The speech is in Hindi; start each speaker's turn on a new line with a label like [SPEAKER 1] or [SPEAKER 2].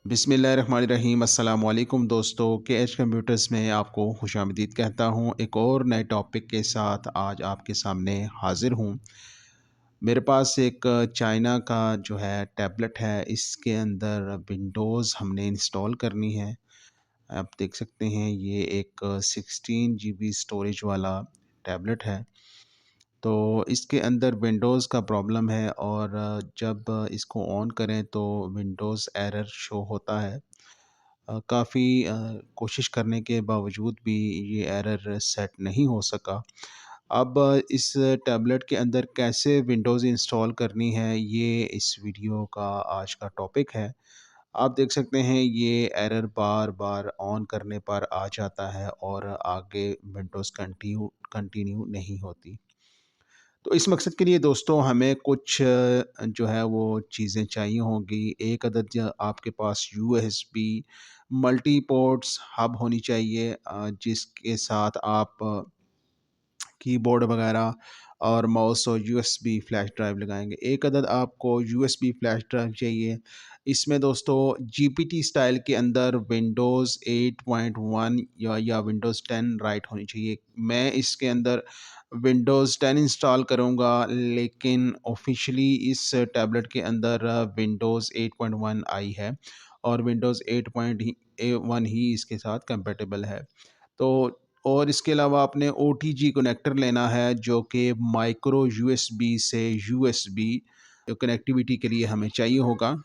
[SPEAKER 1] बिस्मिल्लाहिर्रहमानिर्रहीम अस्सलाम वालेकुम दोस्तों के एच कंप्यूटर्स में आपको खुशामदीद कहता हूँ। एक और नए टॉपिक के साथ आज आपके सामने हाज़िर हूँ। मेरे पास एक चाइना का जो है टैबलेट है, इसके अंदर विंडोज़ हमने इंस्टॉल करनी है। आप देख सकते हैं ये एक 16 जीबी स्टोरेज वाला टैबलेट है। तो इसके अंदर विंडोज़ का प्रॉब्लम है और जब इसको ऑन करें तो विंडोज़ एरर शो होता है। काफ़ी कोशिश करने के बावजूद भी ये एरर सेट नहीं हो सका। अब इस टैबलेट के अंदर कैसे विंडोज़ इंस्टॉल करनी है, ये इस वीडियो का आज का टॉपिक है। आप देख सकते हैं ये एरर बार-बार ऑन करने पर आ जाता है और आगे विंडोज़ कंटिन्यू कंटिन्यू नहीं होती। तो इस मकसद के लिए दोस्तों हमें कुछ जो है वो चीज़ें चाहिए होंगी। एक अदद आपके पास यूएसबी मल्टी पोर्ट्स हब होनी चाहिए, जिसके साथ आप कीबोर्ड वगैरह और माउस और यूएसबी फ्लैश ड्राइव लगाएँगे। एक अदद आपको यूएसबी फ्लैश ड्राइव चाहिए। इसमें दोस्तों जीपीटी स्टाइल के अंदर विंडोज़ 8.1 या विंडोज़ 10 राइट होनी चाहिए। मैं इसके अंदर विंडोज़ 10 इंस्टॉल करूँगा, लेकिन ऑफ़िशियली इस टैबलेट के अंदर विंडोज़ 8.1 आई है और विंडोज़ 8.1 ही इसके साथ कंपैटिबल है। तो और इसके अलावा आपने ओटीजी कनेक्टर लेना है, जो कि माइक्रो यूएसबी से यूएसबी कनेक्टिविटी के लिए हमें चाहिए होगा।